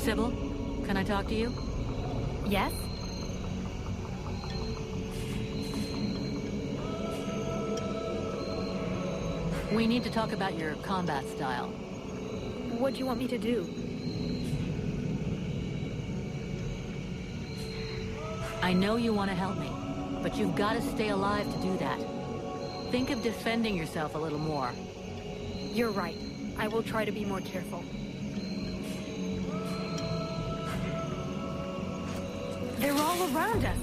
Sybil, can I talk to you? Yes? We need to talk about your combat style. What do you want me to do? I know you want to help me, but you've got to stay alive to do that. Think of defending yourself a little more. You're right. I will try to be more careful. They're all around us.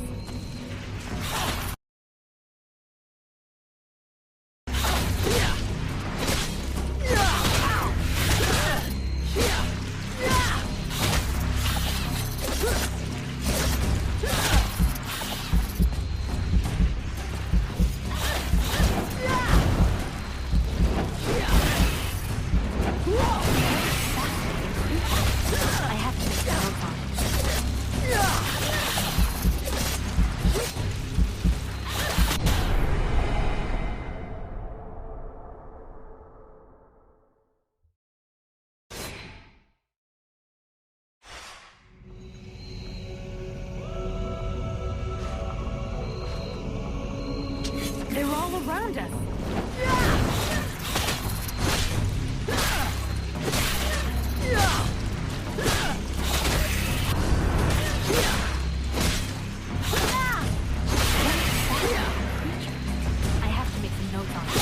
They're all around us. I have to make some notes on it.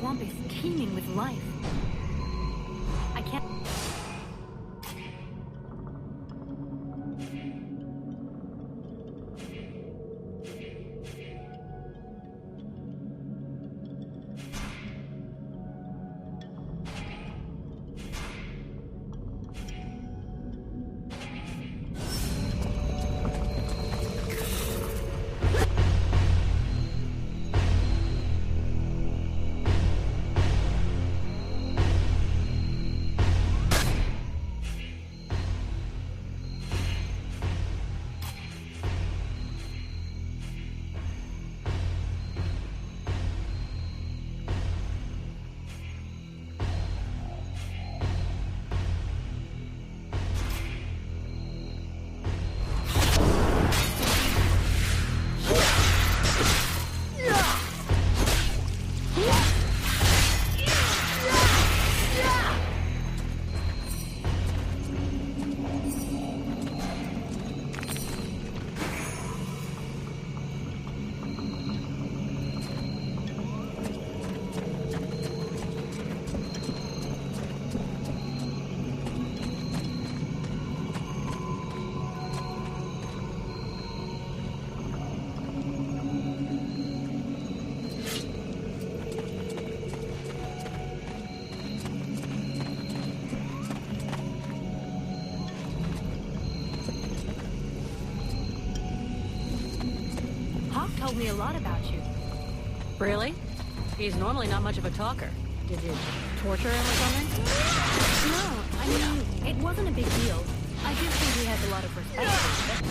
swamp is teeming with life. I can't... Told me a lot about you. Really? He's normally not much of a talker. Did you torture him or something? No, I mean, it wasn't a big deal. I just think he has a lot of respect for it.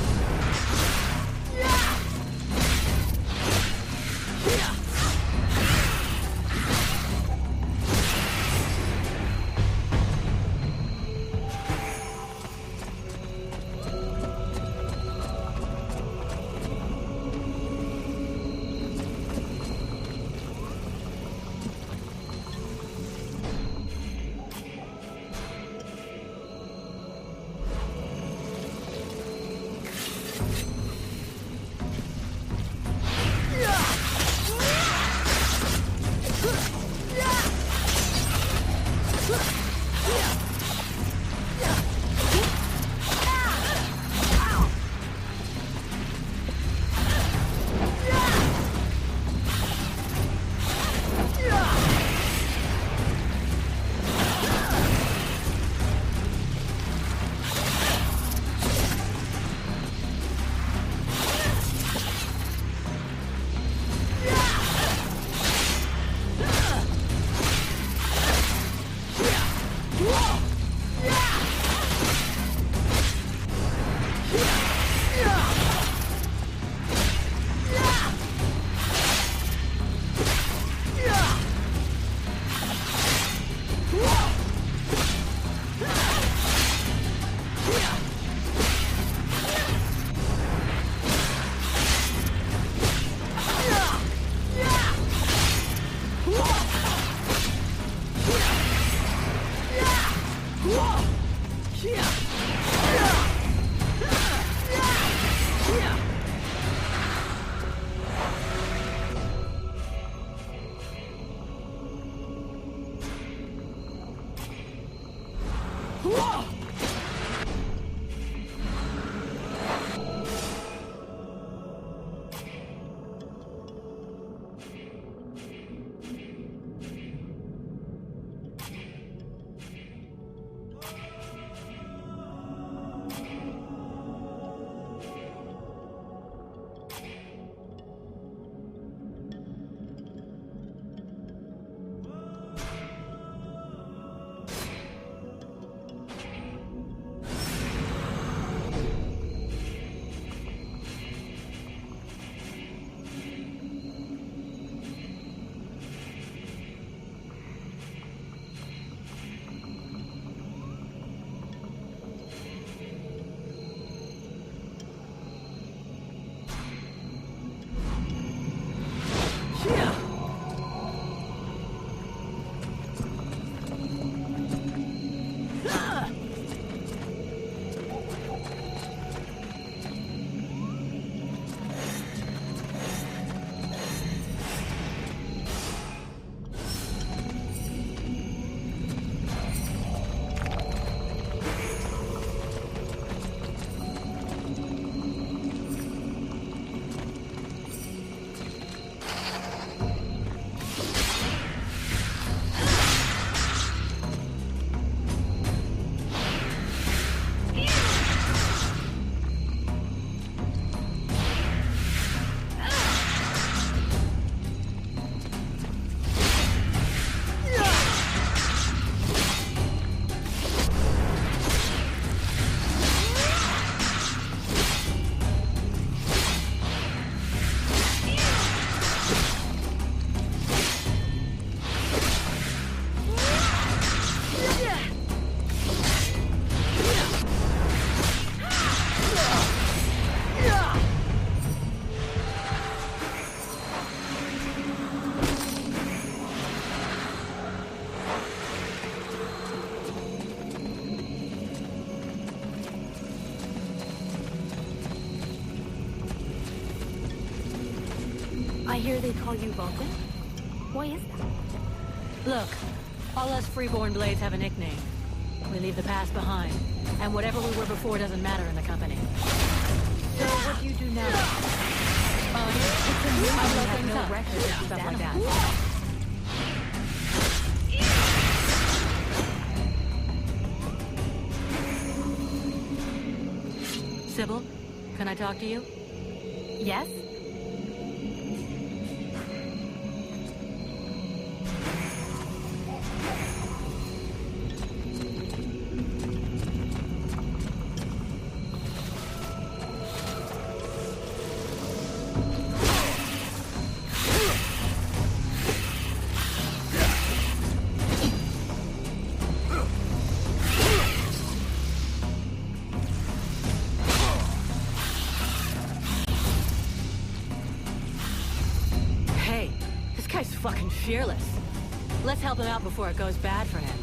I hear they call you Vulcan? Why is that? Look, all us freeborn blades have a nickname. We leave the past behind, and whatever we were before doesn't matter in the company. So what do you do now? It's a new I blow have things no up. record of these Stuff like animals. that. Sybil, can I talk to you? Yes? Fucking fearless. Let's help him out before it goes bad for him.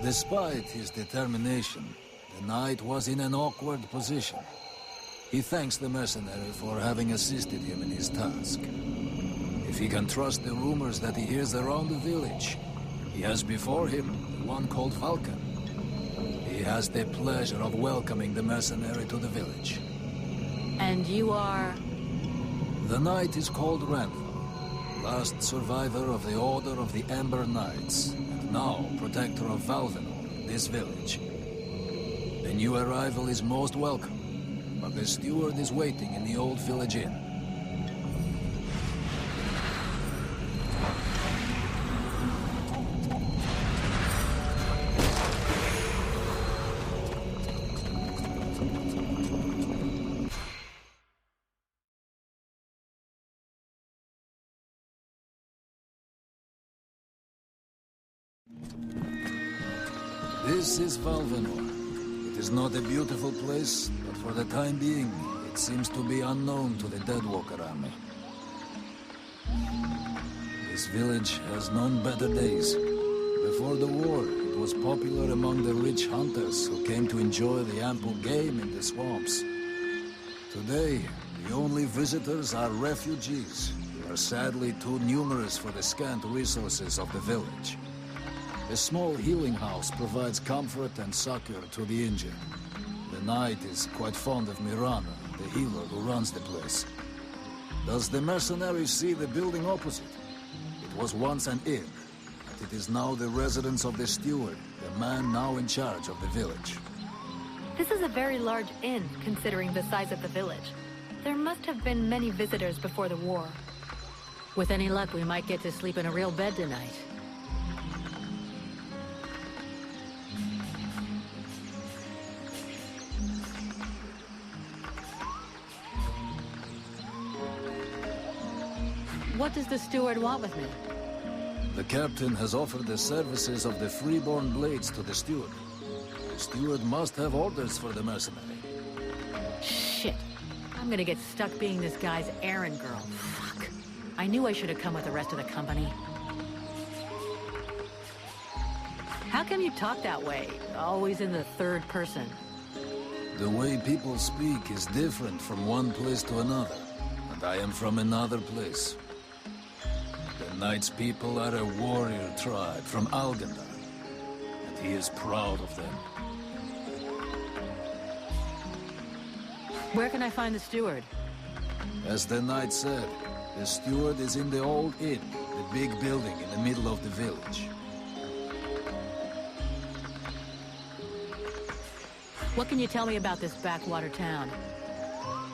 Despite his determination, the knight was in an awkward position. He thanks the mercenary for having assisted him in his task. If he can trust the rumors that he hears around the village, he has before him the one called Vulcan. He has the pleasure of welcoming the mercenary to the village. And you are? The knight is called Randall, last survivor of the Order of the Ember Knights, and now protector of Valvenor, this village. The new arrival is most welcome, but the steward is waiting in the old village inn. This is Valvenor. It is not a beautiful place, but for the time being, it seems to be unknown to the Deadwalker army. This village has known better days. Before the war, it was popular among the rich hunters who came to enjoy the ample game in the swamps. Today, the only visitors are refugees, who are sadly too numerous for the scant resources of the village. A small healing house provides comfort and succor to the injured. The knight is quite fond of Mirana, the healer who runs the place. Does the mercenary see the building opposite? It was once an inn, but it is now the residence of the steward, the man now in charge of the village. This is a very large inn, considering the size of the village. There must have been many visitors before the war. With any luck, we might get to sleep in a real bed tonight. What does the steward want with me? The captain has offered the services of the freeborn blades to the steward. The steward must have orders for the mercenary. Shit. I'm gonna get stuck being this guy's errand girl. Fuck. I knew I should have come with the rest of the company. How come you talk that way? Always in the third person. The way people speak is different from one place to another. And I am from another place. The Knight's people are a warrior tribe from Algandar, and he is proud of them. Where can I find the steward? As the Knight said, the steward is in the old inn, the big building in the middle of the village. What can you tell me about this backwater town?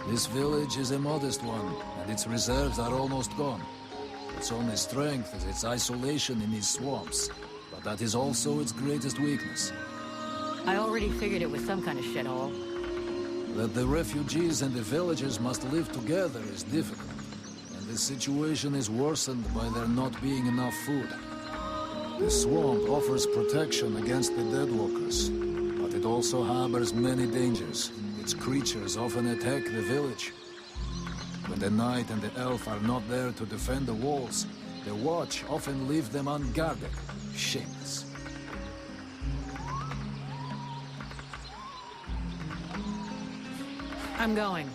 This village is a modest one, and its reserves are almost gone. Its only strength is its isolation in these swamps, but that is also its greatest weakness. I already figured it was some kind of shithole. That the refugees and the villagers must live together is difficult, and the situation is worsened by there not being enough food. The swamp offers protection against the deadwalkers, but it also harbors many dangers. Its creatures often attack the village. When the knight and the elf are not there to defend the walls, the watch often leave them unguarded. Shameless. I'm going.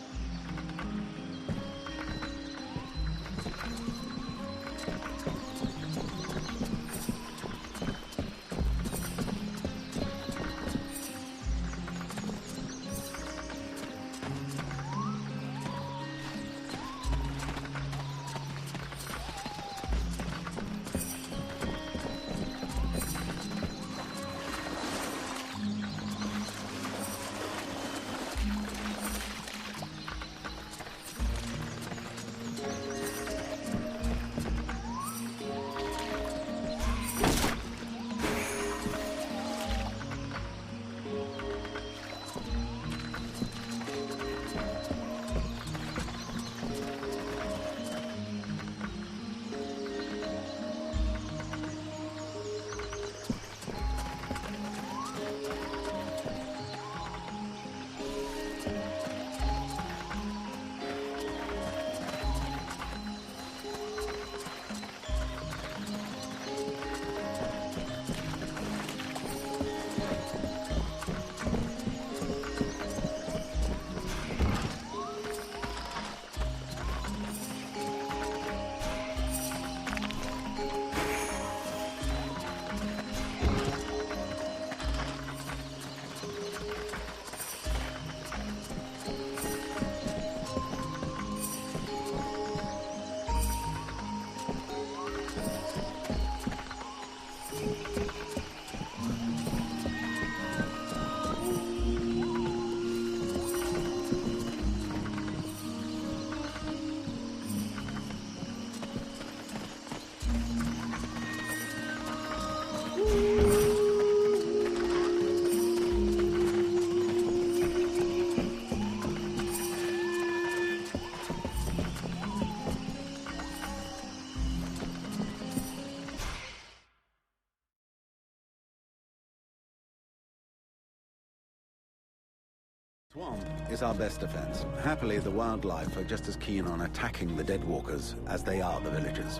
Swamp is our best defense. Happily, the wildlife are just as keen on attacking the deadwalkers as they are the villagers.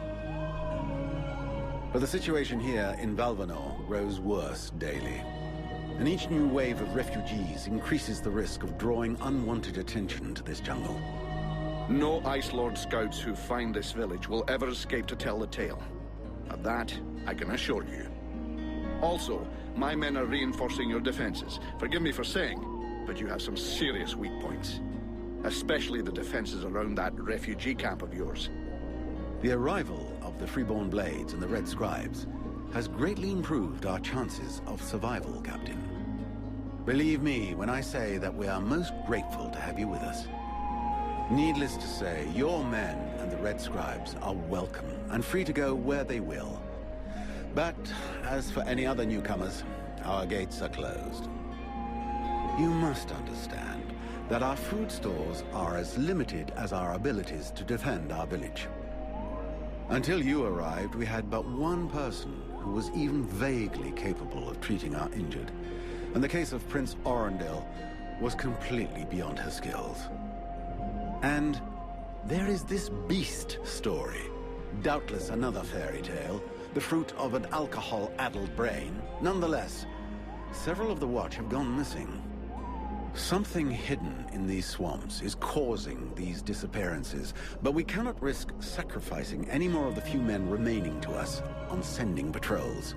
But the situation here in Valvanor grows worse daily. And each new wave of refugees increases the risk of drawing unwanted attention to this jungle. No Ice Lord scouts who find this village will ever escape to tell the tale. Of that, I can assure you. Also, my men are reinforcing your defenses. Forgive me for saying, but you have some serious weak points. Especially the defenses around that refugee camp of yours. The arrival of the Freeborn Blades and the Red Scribes has greatly improved our chances of survival, Captain. Believe me when I say that we are most grateful to have you with us. Needless to say, your men and the Red Scribes are welcome and free to go where they will. But as for any other newcomers, our gates are closed. You must understand that our food stores are as limited as our abilities to defend our village. Until you arrived, we had but one person who was even vaguely capable of treating our injured. And the case of Prince Orendil was completely beyond her skills. And there is this beast story. Doubtless another fairy tale, the fruit of an alcohol-addled brain. Nonetheless, several of the watch have gone missing. Something hidden in these swamps is causing these disappearances, but we cannot risk sacrificing any more of the few men remaining to us on sending patrols.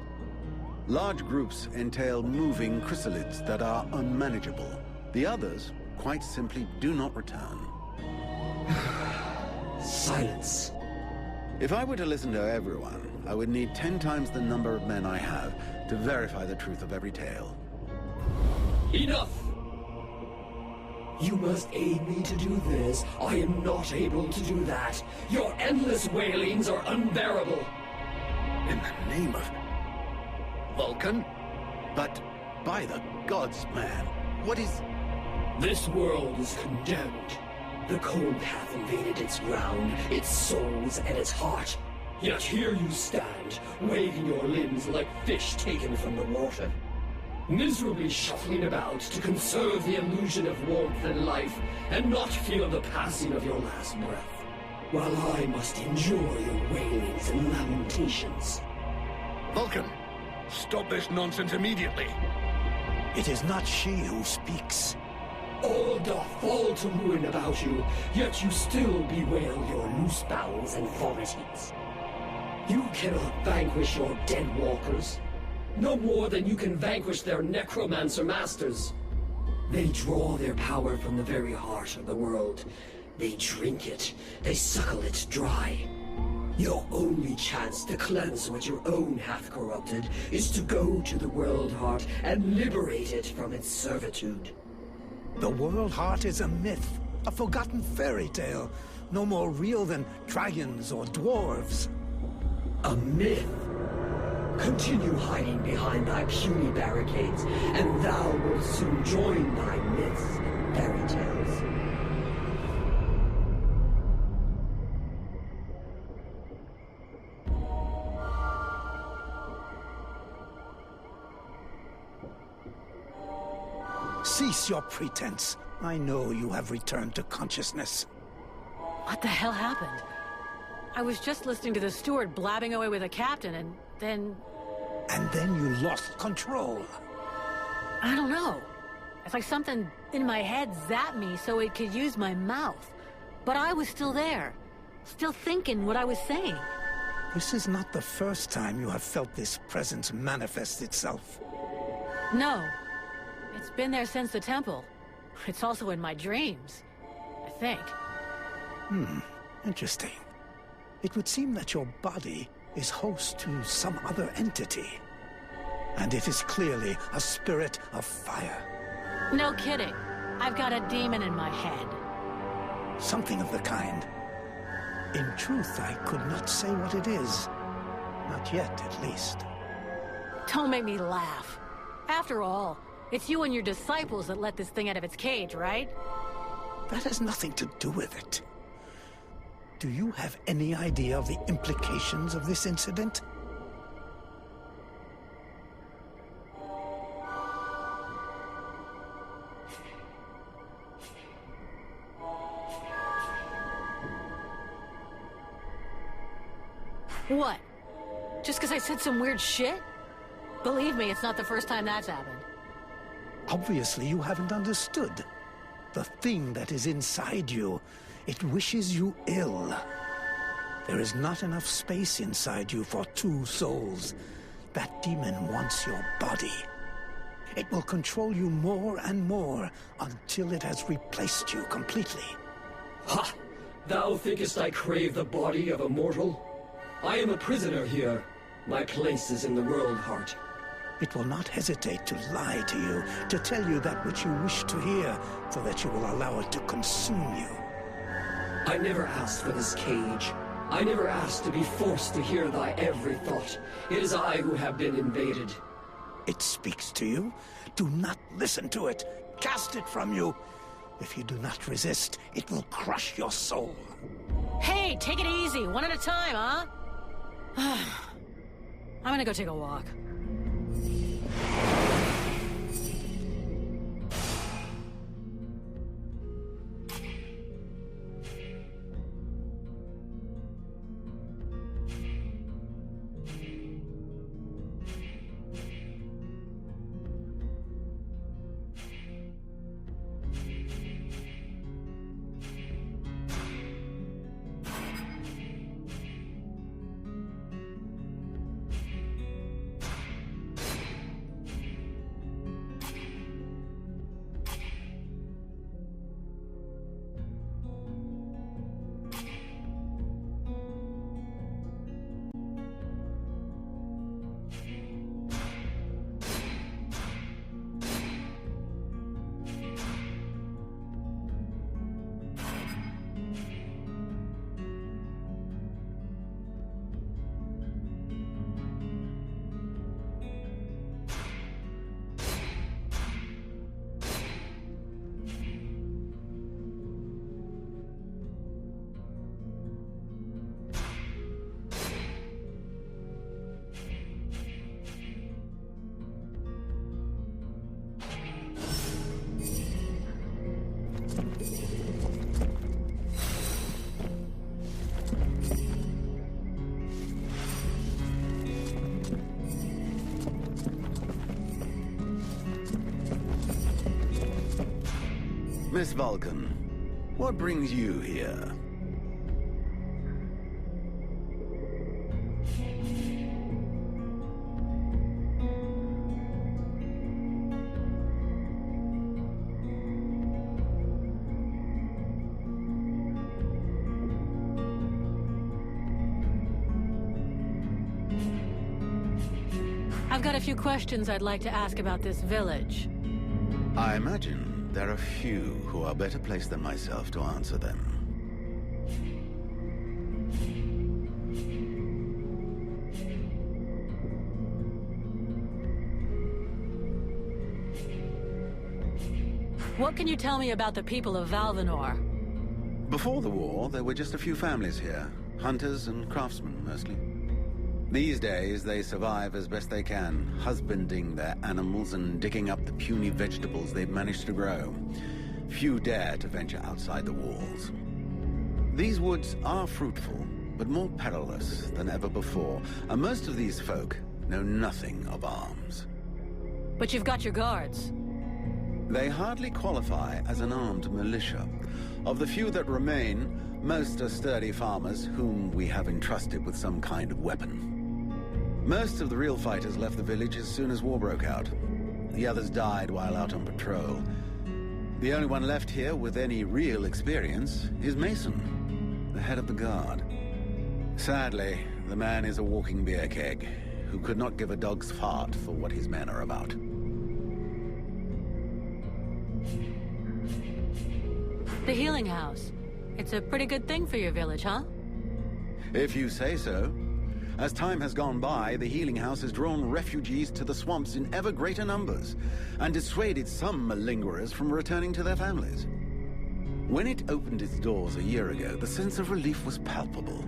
Large groups entail moving chrysalids that are unmanageable. The others, quite simply, do not return. Silence. If I were to listen to everyone, I would need 10 times the number of men I have to verify the truth of every tale. Enough! You must aid me to do this. I am not able to do that. Your endless wailings are unbearable. In the name of Vulcan? But by the gods, man, what is... This world is condemned. The cold hath invaded its ground, its souls and its heart. Yet here you stand, waving your limbs like fish taken from the water. Miserably shuffling about to conserve the illusion of warmth and life, and not feel the passing of your last breath, while I must endure your wailings and lamentations. Vulcan, stop this nonsense immediately. It is not she who speaks. All doth fall to ruin about you, yet you still bewail your loose bowels and vomitings. You cannot vanquish your dead walkers, no more than you can vanquish their necromancer masters. They draw their power from the very heart of the world. They drink it, they suckle it dry. Your only chance to cleanse what your own hath corrupted is to go to the world heart and liberate it from its servitude. The world heart is a myth, a forgotten fairy tale, no more real than dragons or dwarves. A myth? Continue hiding behind thy puny barricades, and thou wilt soon join thy myths and fairy tales. Cease your pretense. I know you have returned to consciousness. What the hell happened? I was just listening to the steward blabbing away with the captain, and then... And then you lost control. I don't know. It's like something in my head zapped me so it could use my mouth. But I was still there, still thinking what I was saying. This is not the first time you have felt this presence manifest itself. No. It's been there since the temple. It's also in my dreams, I think. Interesting. It would seem that your body is host to some other entity. And it is clearly a spirit of fire. No kidding. I've got a demon in my head. Something of the kind. In truth, I could not say what it is. Not yet, at least. Don't make me laugh. After all, it's you and your disciples that let this thing out of its cage, right? That has nothing to do with it. Do you have any idea of the implications of this incident? What? Just because I said some weird shit? Believe me, it's not the first time that's happened. Obviously, you haven't understood. The thing that is inside you, it wishes you ill. There is not enough space inside you for two souls. That demon wants your body. It will control you more and more until it has replaced you completely. Ha! Thou thinkest I crave the body of a mortal? I am a prisoner here. My place is in the world heart. It will not hesitate to lie to you, to tell you that which you wish to hear, so that you will allow it to consume you. I never asked for this cage. I never asked to be forced to hear thy every thought. It is I who have been invaded. It speaks to you. Do not listen to it. Cast it from you. If you do not resist, it will crush your soul. Hey, take it easy, one at a time, huh? I'm gonna go take a walk. Miss Vulcan, what brings you here? I've got a few questions I'd like to ask about this village. I imagine there are few who are better placed than myself to answer them. What can you tell me about the people of Valvanor? Before the war, there were just a few families here. Hunters and craftsmen, mostly. These days, they survive as best they can, husbanding their animals and digging up the puny vegetables they've managed to grow. Few dare to venture outside the walls. These woods are fruitful, but more perilous than ever before, and most of these folk know nothing of arms. But you've got your guards. They hardly qualify as an armed militia. Of the few that remain, most are sturdy farmers whom we have entrusted with some kind of weapon. Most of the real fighters left the village as soon as war broke out. The others died while out on patrol. The only one left here with any real experience is Mason, the head of the guard. Sadly, the man is a walking beer keg, who could not give a dog's fart for what his men are about. The healing house. It's a pretty good thing for your village, huh? If you say so. As time has gone by, the healing house has drawn refugees to the swamps in ever greater numbers, and dissuaded some malingerers from returning to their families. When it opened its doors a year ago, the sense of relief was palpable.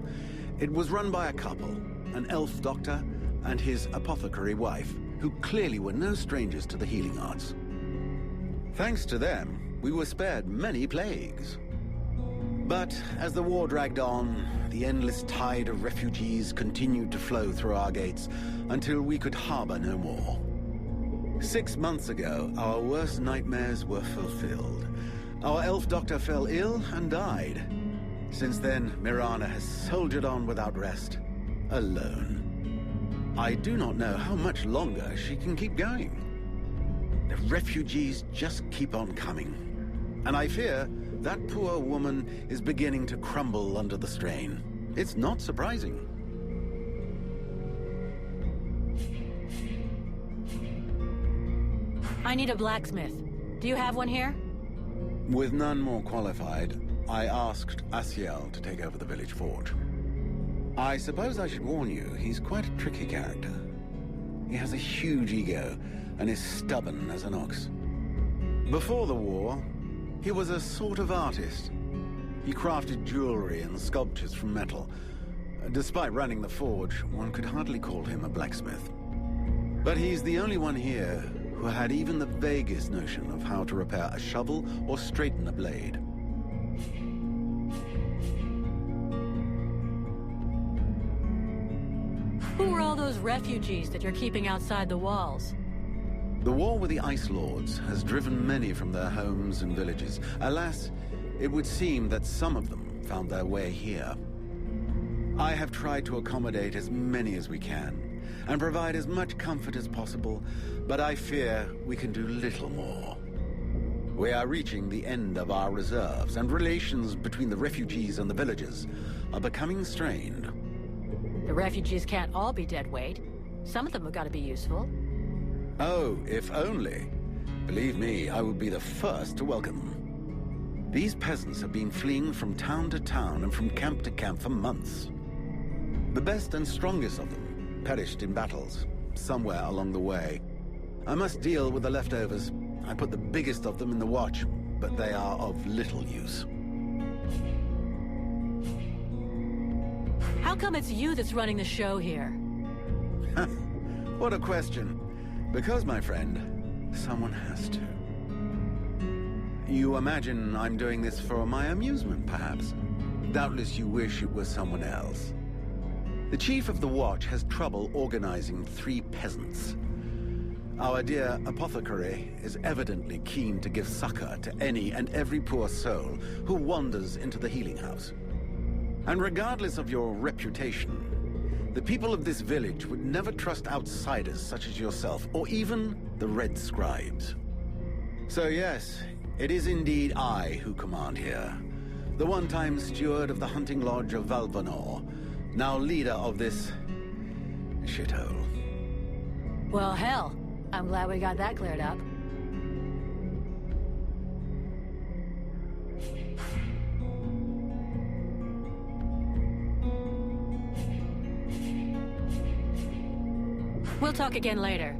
It was run by a couple, an elf doctor and his apothecary wife, who clearly were no strangers to the healing arts. Thanks to them, we were spared many plagues. But as the war dragged on, the endless tide of refugees continued to flow through our gates until we could harbor no more. 6 months ago, our worst nightmares were fulfilled. Our elf doctor fell ill and died. Since then, Mirana has soldiered on without rest, alone. I do not know how much longer she can keep going. The refugees just keep on coming. And I fear that poor woman is beginning to crumble under the strain. It's not surprising. I need a blacksmith. Do you have one here? With none more qualified, I asked Asiel to take over the village forge. I suppose I should warn you, he's quite a tricky character. He has a huge ego and is stubborn as an ox. Before the war, he was a sort of artist. He crafted jewelry and sculptures from metal. Despite running the forge, one could hardly call him a blacksmith. But he's the only one here who had even the vaguest notion of how to repair a shovel or straighten a blade. Who are all those refugees that you're keeping outside the walls? The war with the Ice Lords has driven many from their homes and villages. Alas, it would seem that some of them found their way here. I have tried to accommodate as many as we can, and provide as much comfort as possible, but I fear we can do little more. We are reaching the end of our reserves, and relations between the refugees and the villagers are becoming strained. The refugees can't all be dead weight. Some of them have got to be useful. Oh, if only. Believe me, I would be the first to welcome them. These peasants have been fleeing from town to town and from camp to camp for months. The best and strongest of them perished in battles, somewhere along the way. I must deal with the leftovers. I put the biggest of them in the watch, but they are of little use. How come it's you that's running the show here? What a question. Because, my friend, someone has to. You imagine I'm doing this for my amusement, perhaps? Doubtless you wish it was someone else. The chief of the watch has trouble organizing 3 peasants. Our dear apothecary is evidently keen to give succor to any and every poor soul who wanders into the healing house. And regardless of your reputation, the people of this village would never trust outsiders such as yourself, or even the Red Scribes. So yes, it is indeed I who command here. The one-time steward of the hunting lodge of Valvanor, now leader of this shithole. Well, hell. I'm glad we got that cleared up. We'll talk again later.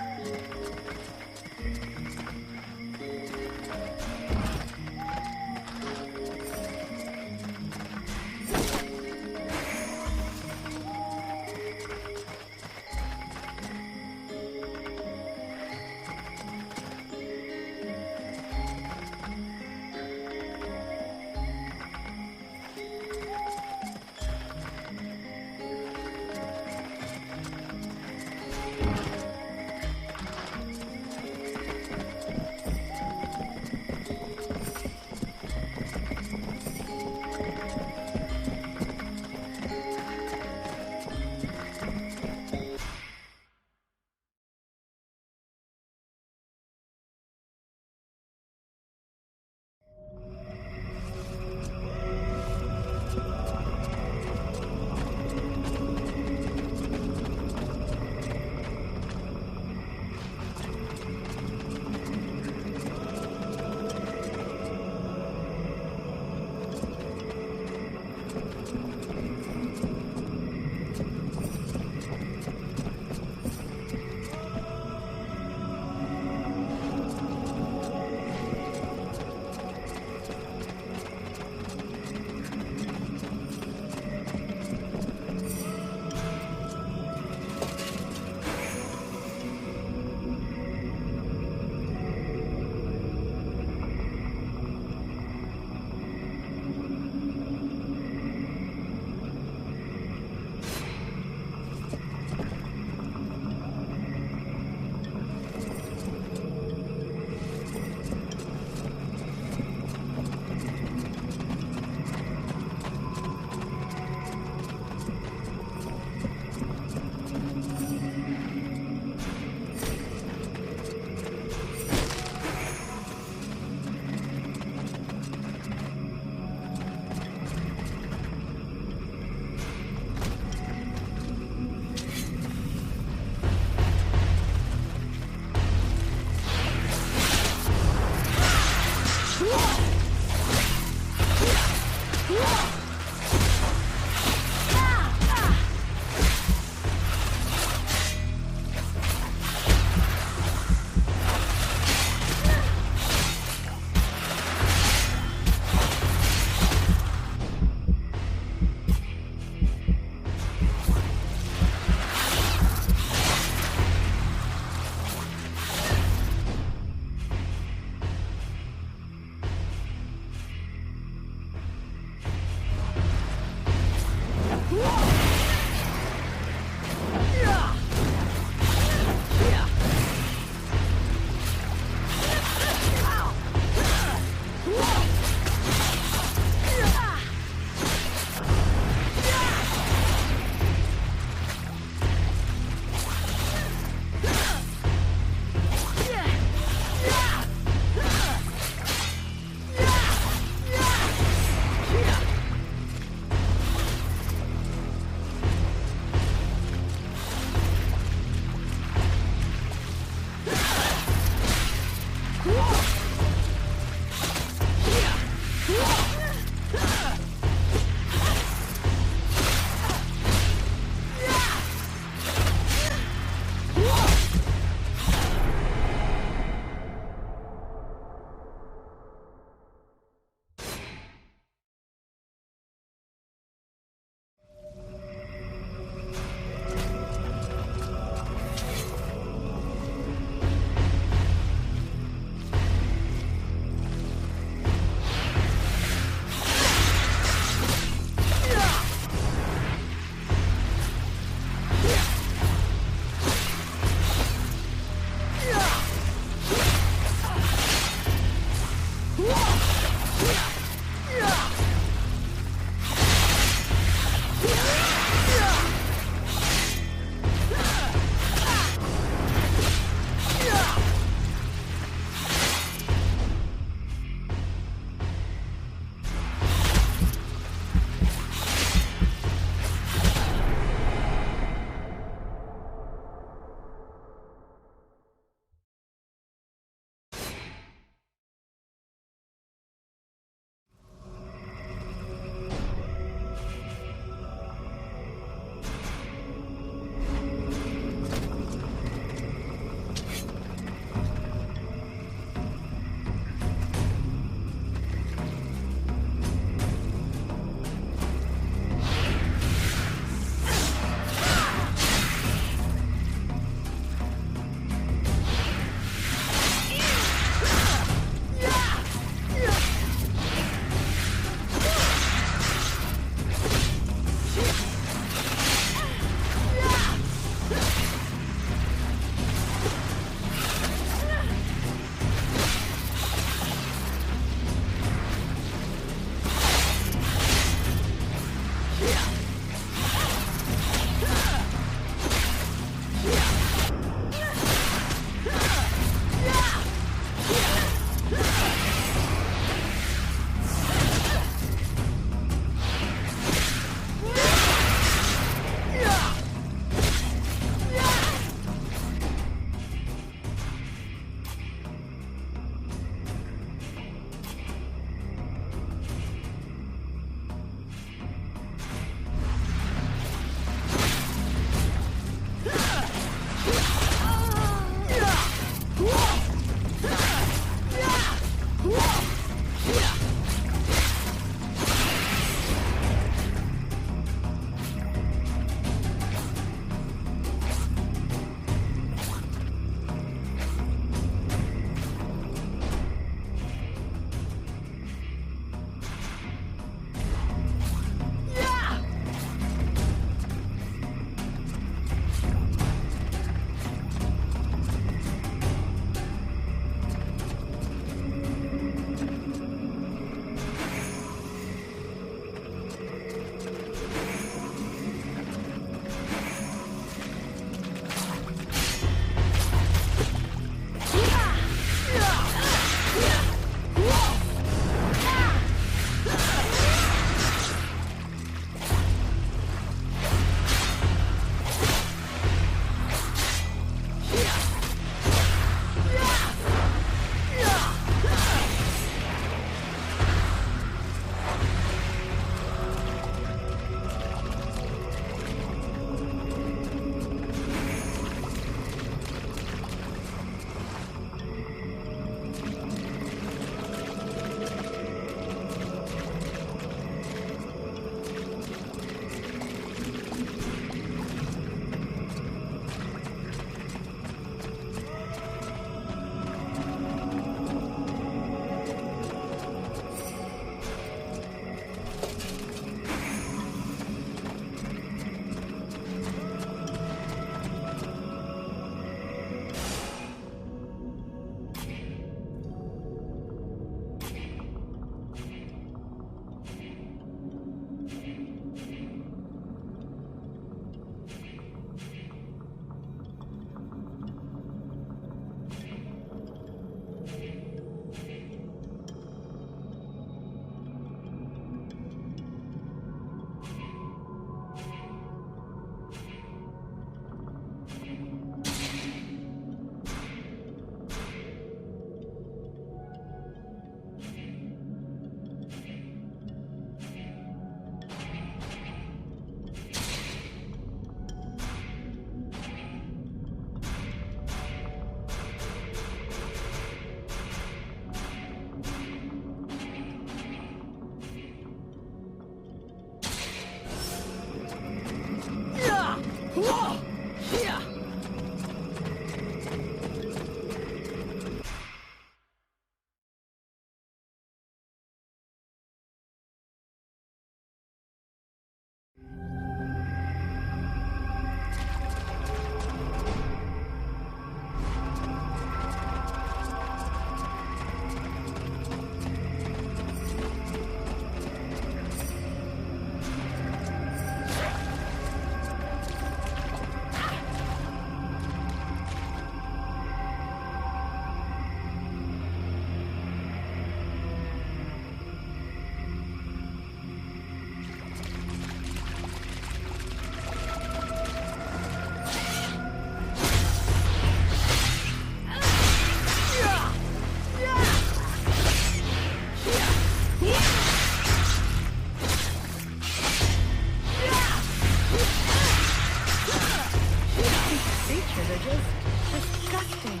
just disgusting.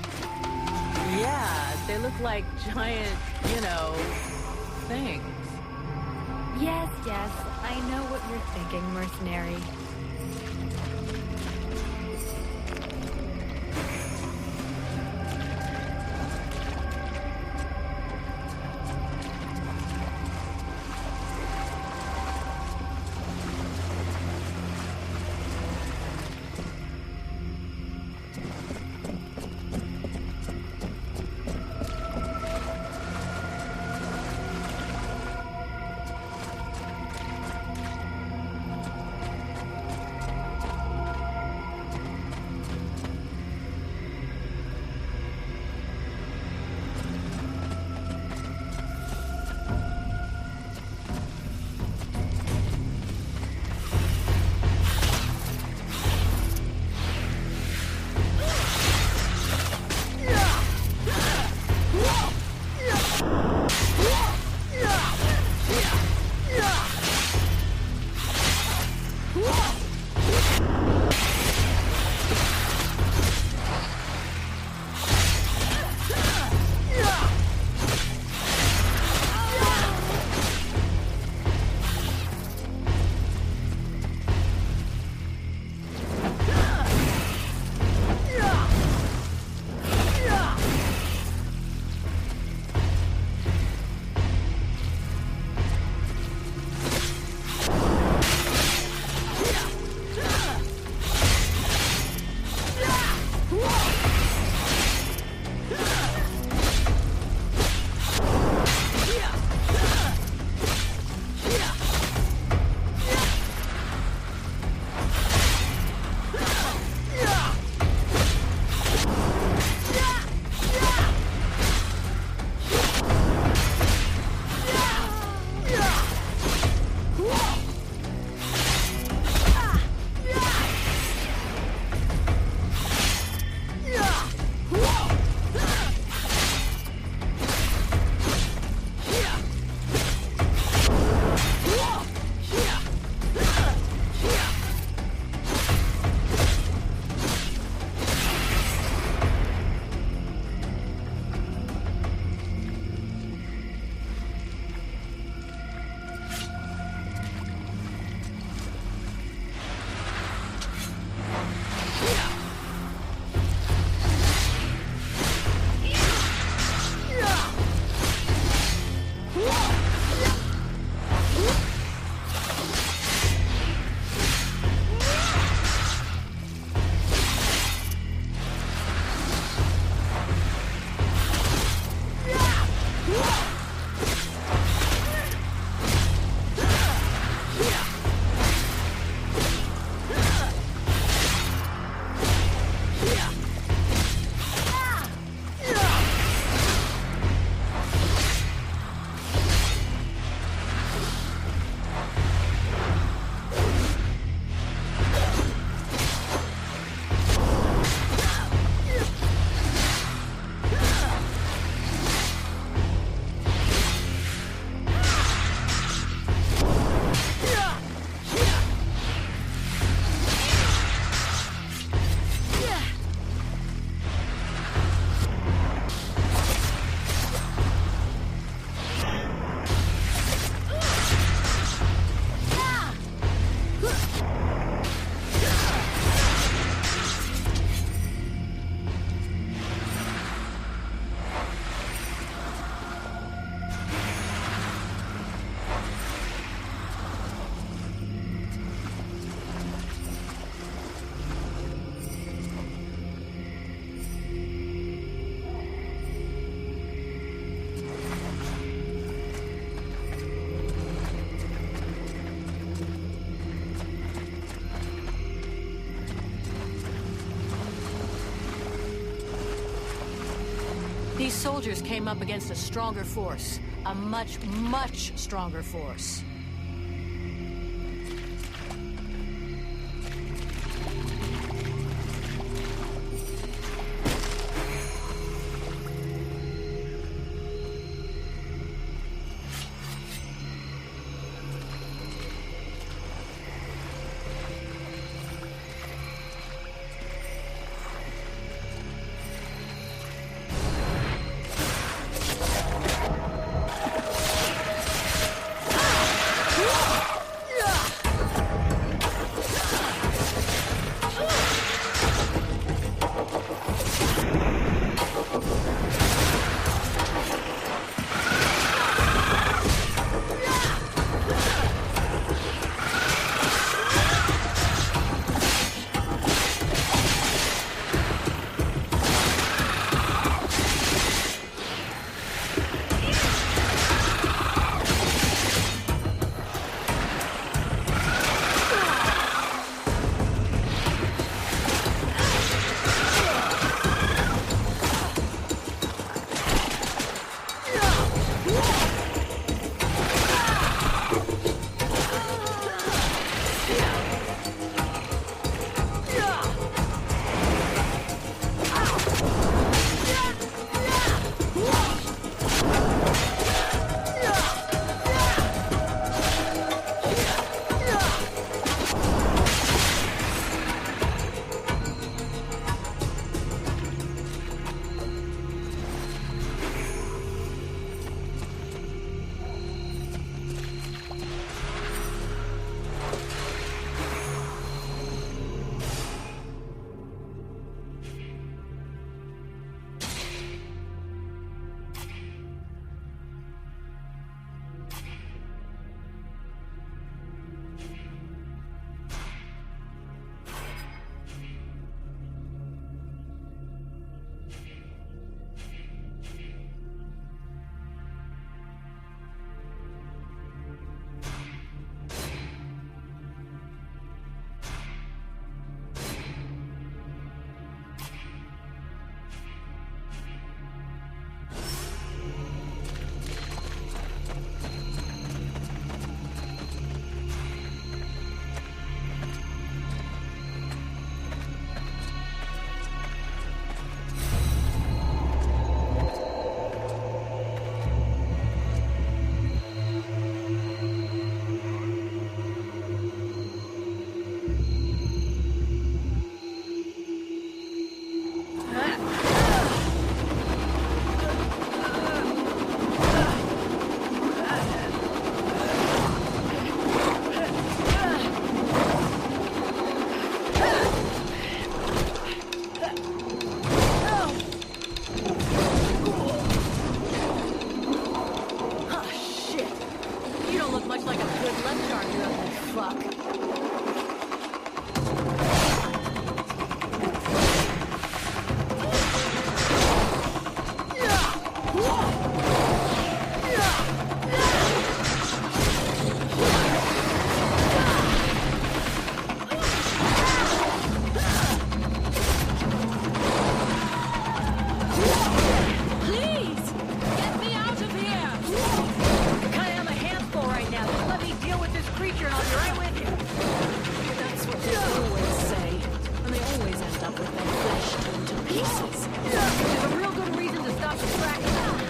Yeah, they look like giant, things. Yes, I know what you're thinking, mercenary. These soldiers came up against a stronger force. A much, much stronger force. Which is a real good reason to stop distracting them.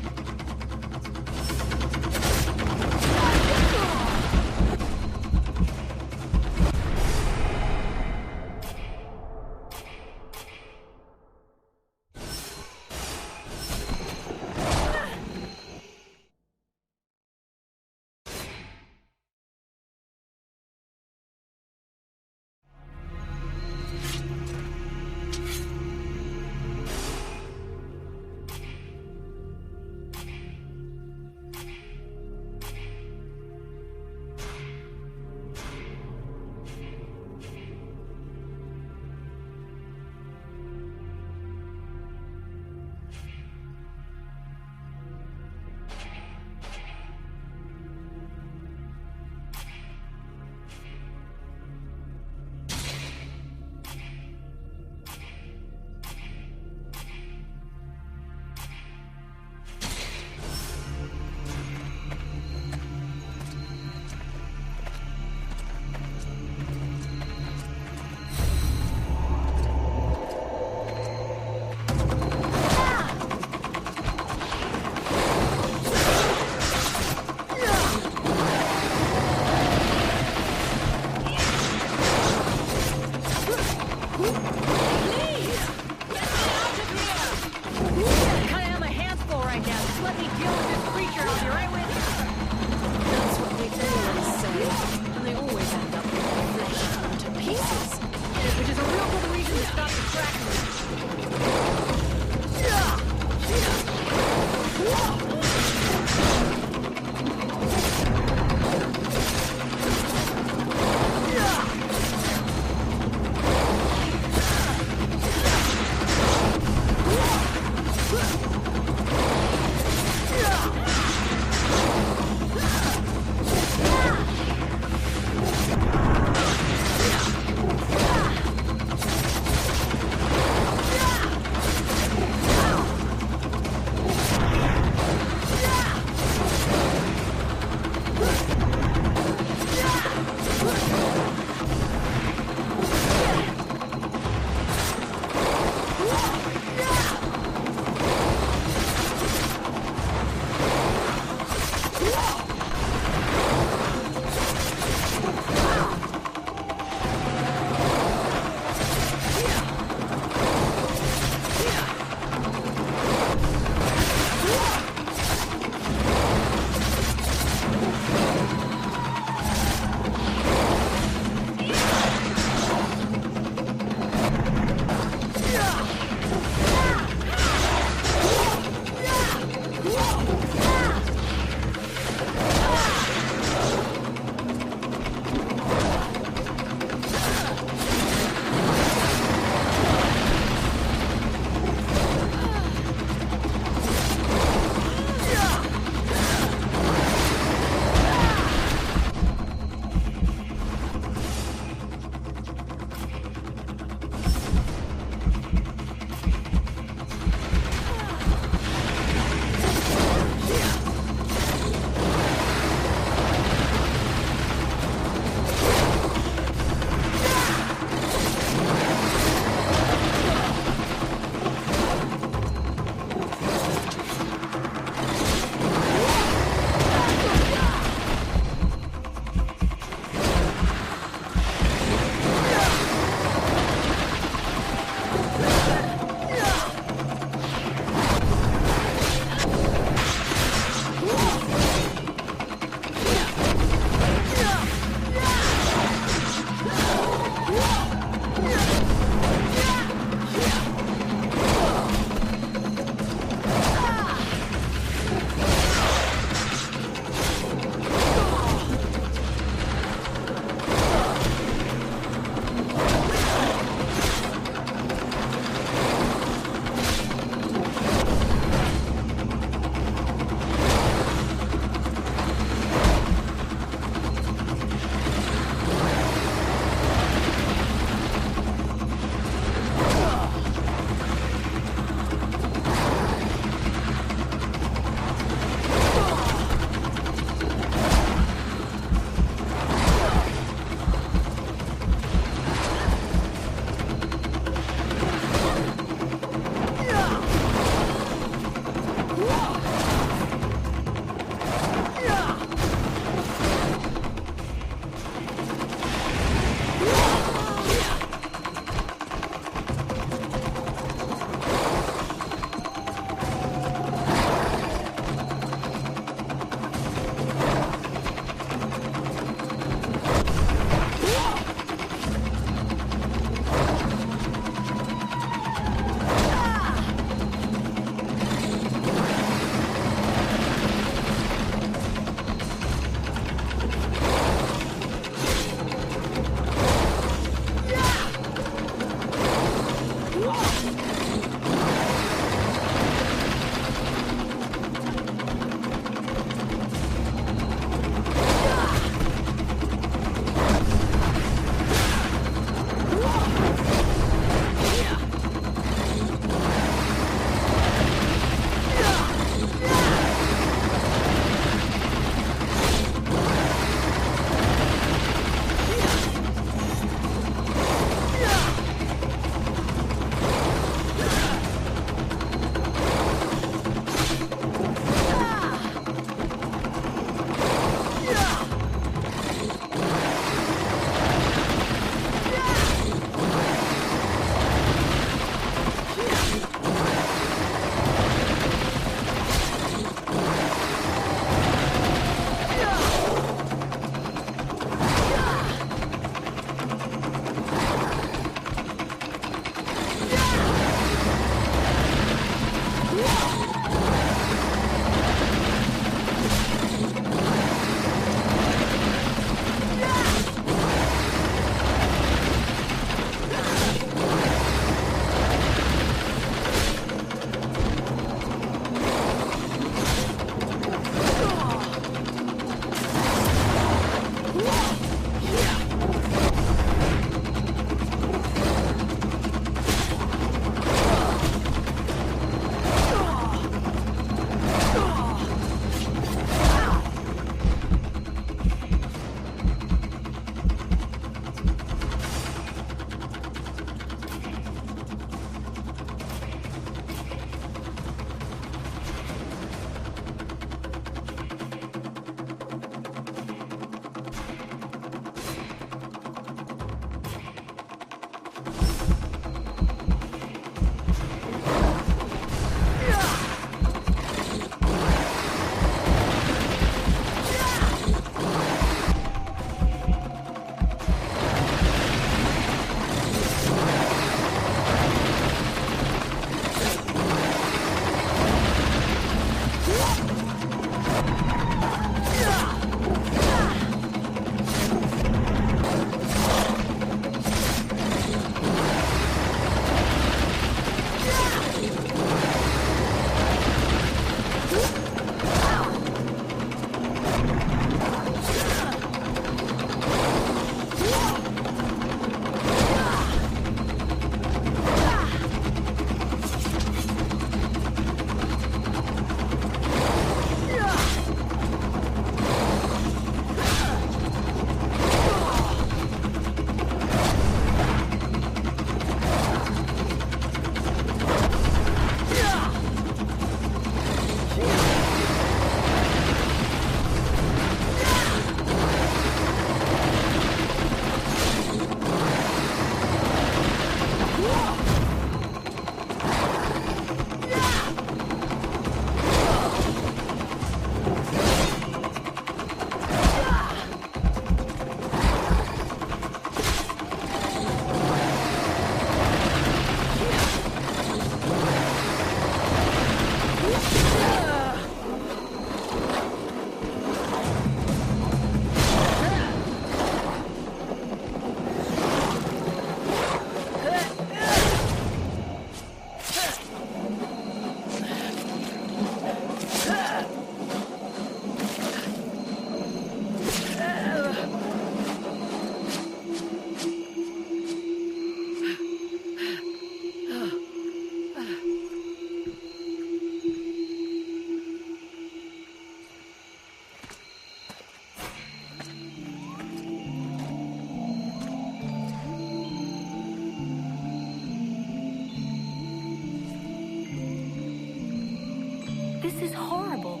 This is horrible.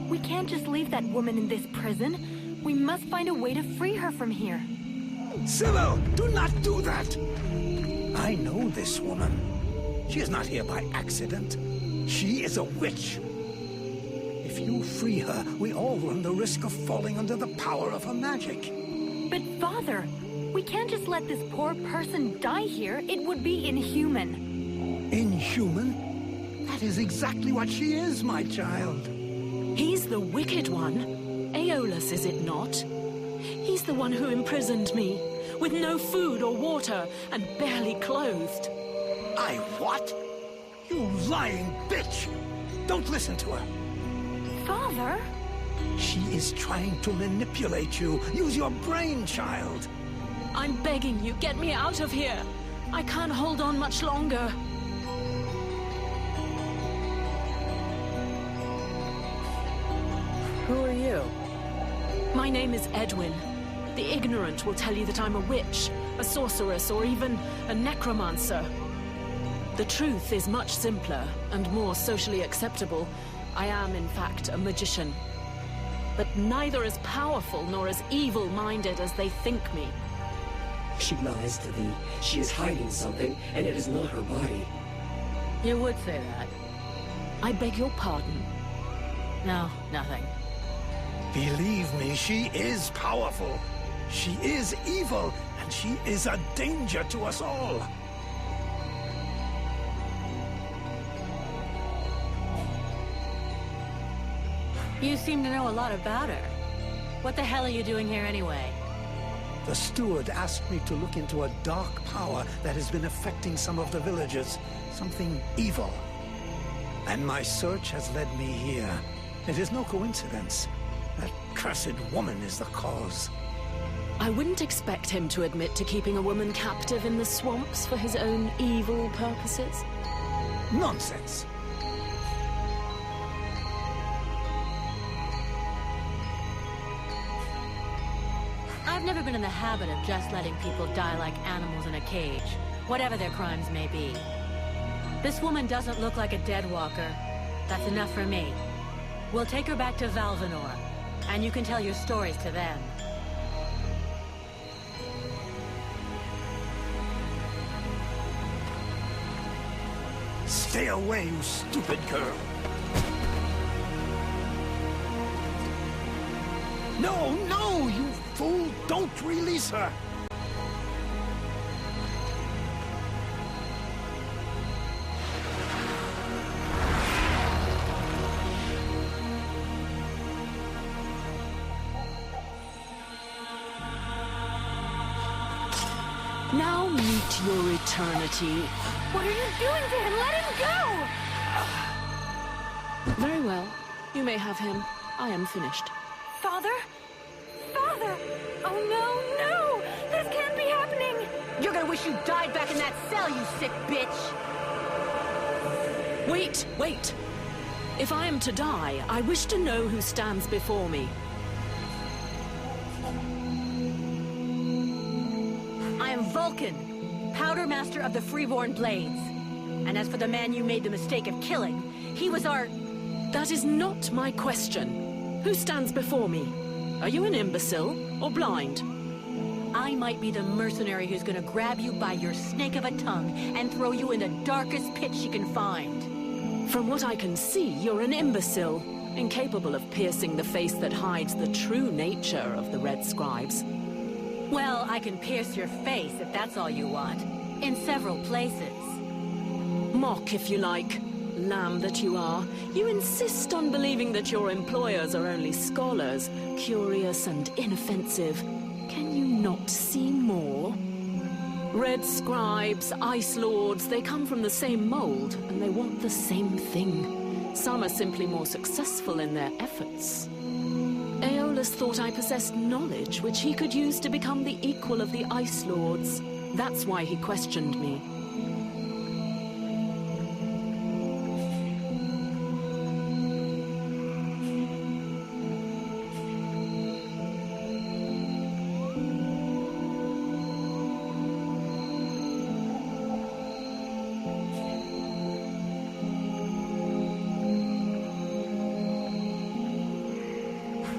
We can't just leave that woman in this prison. We must find a way to free her from here. Sybil, do not do that! I know this woman. She is not here by accident. She is a witch. If you free her, we all run the risk of falling under the power of her magic. But Father, we can't just let this poor person die here. It would be inhuman. Inhuman? That is exactly what she is, my child. He's the wicked one. Aeolus, is it not? He's the one who imprisoned me, with no food or water, and barely clothed. I what? You lying bitch! Don't listen to her. Father? She is trying to manipulate you. Use your brain, child. I'm begging you, get me out of here. I can't hold on much longer. Who are you? My name is Edwin. The ignorant will tell you that I'm a witch, a sorceress, or even a necromancer. The truth is much simpler and more socially acceptable. I am, in fact, a magician. But neither as powerful nor as evil-minded as they think me. She lies to thee. She is hiding something, and it is not her body. You would say that. I beg your pardon. No, nothing. Believe me, she is powerful. She is evil, and she is a danger to us all. You seem to know a lot about her. What the hell are you doing here anyway? The steward asked me to look into a dark power that has been affecting some of the villagers. Something evil. And my search has led me here. It is no coincidence. That cursed woman is the cause. I wouldn't expect him to admit to keeping a woman captive in the swamps for his own evil purposes. Nonsense. I've never been in the habit of just letting people die like animals in a cage, whatever their crimes may be. This woman doesn't look like a dead walker. That's enough for me. We'll take her back to Valvanor, and you can tell your stories to them. Stay away, you stupid girl. No, no, you fool! Don't release her! Now meet your eternity. What are you doing to him? Let him go! Very well. You may have him. I am finished. Father? Father! Oh no, no! This can't be happening! You're gonna wish you died back in that cell, you sick bitch! Wait, wait! If I am to die, I wish to know who stands before me. I am Vulcan, Powder Master of the Freeborn Blades. And as for the man you made the mistake of killing, he was our... That is not my question. Who stands before me? Are you an imbecile or blind? I might be the mercenary who's gonna grab you by your snake of a tongue and throw you in the darkest pit she can find. From what I can see, you're an imbecile, incapable of piercing the face that hides the true nature of the Red Scribes. Well, I can pierce your face if that's all you want. In several places. Mock if you like. Lamb that you are. You insist on believing that your employers are only scholars, curious and inoffensive. Can you not see more? Red Scribes, Ice Lords, they come from the same mold, and they want the same thing. Some are simply more successful in their efforts. Aeolus thought I possessed knowledge which he could use to become the equal of the Ice Lords. That's why he questioned me.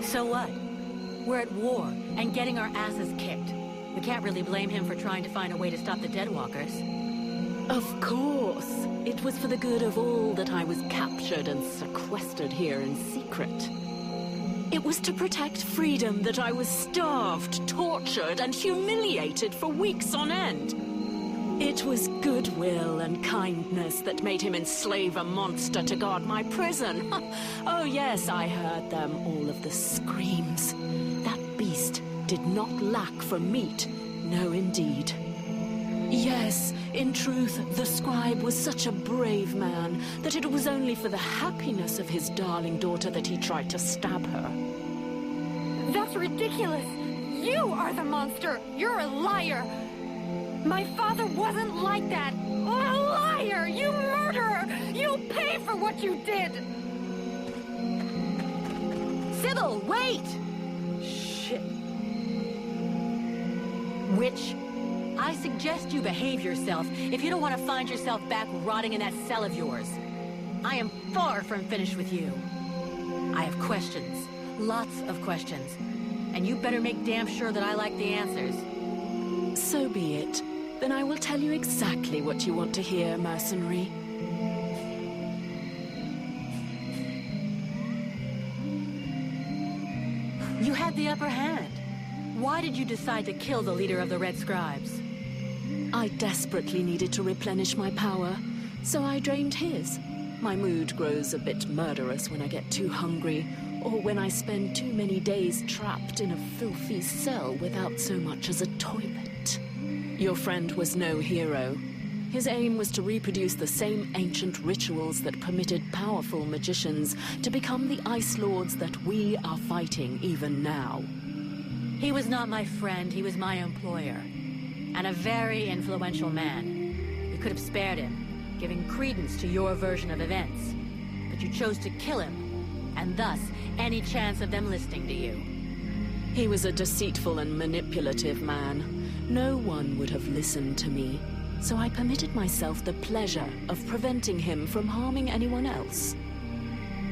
So what? We're at war and getting our asses kicked. We can't really blame him for trying to find a way to stop the Deadwalkers. Of course. It was for the good of all that I was captured and sequestered here in secret. It was to protect freedom that I was starved, tortured, and humiliated for weeks on end. It was goodwill and kindness that made him enslave a monster to guard my prison. Oh yes, I heard them, all of the screams. That beast did not lack for meat. No, indeed. Yes, in truth, the scribe was such a brave man that it was only for the happiness of his darling daughter that he tried to stab her. That's ridiculous! You are the monster! You're a liar! My father wasn't like that! A liar! You murderer! You'll pay for what you did! Sybil, wait! Shit. Witch, I suggest you behave yourself if you don't want to find yourself back rotting in that cell of yours. I am far from finished with you. I have questions. Lots of questions. And you better make damn sure that I like the answers. So be it. Then I will tell you exactly what you want to hear, mercenary. You had the upper hand. Why did you decide to kill the leader of the Red Scribes? I desperately needed to replenish my power, so I drained his. My mood grows a bit murderous when I get too hungry, or when I spend too many days trapped in a filthy cell without so much as a toilet. Your friend was no hero. His aim was to reproduce the same ancient rituals that permitted powerful magicians to become the Ice Lords that we are fighting even now. He was not my friend, he was my employer. And a very influential man. You could have spared him, giving credence to your version of events. But you chose to kill him, and thus any chance of them listening to you. He was a deceitful and manipulative man. No one would have listened to me, so I permitted myself the pleasure of preventing him from harming anyone else.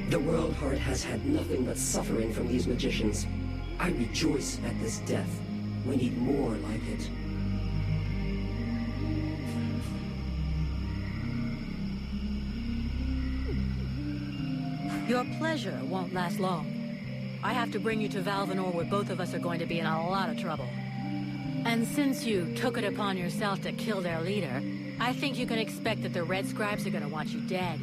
The World Heart has had nothing but suffering from these magicians. I rejoice at this death. We need more like it. Your pleasure won't last long. I have to bring you to Valvanor where both of us are going to be in a lot of trouble. And since you took it upon yourself to kill their leader, I think you can expect that the Red Scribes are going to want you dead.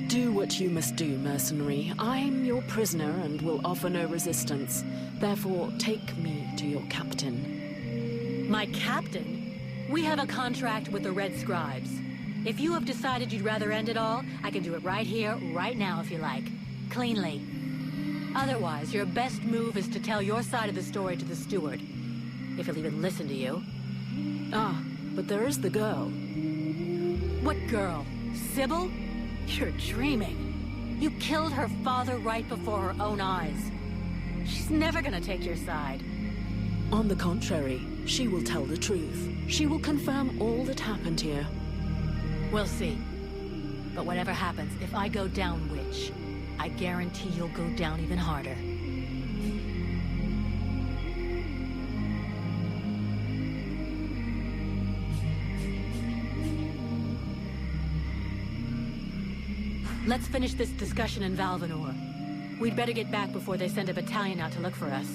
Do what you must do, mercenary. I'm your prisoner and will offer no resistance. Therefore, take me to your captain. My captain? We have a contract with the Red Scribes. If you have decided you'd rather end it all, I can do it right here, right now if you like. Cleanly. Otherwise, your best move is to tell your side of the story to the steward. If he'll even listen to you. Ah, but there is the girl. What girl? Sybil? You're dreaming. You killed her father right before her own eyes. She's never gonna take your side. On the contrary, she will tell the truth. She will confirm all that happened here. We'll see. But whatever happens, if I go down Witch, I guarantee you'll go down even harder. Let's finish this discussion in Valvanor. We'd better get back before they send a battalion out to look for us.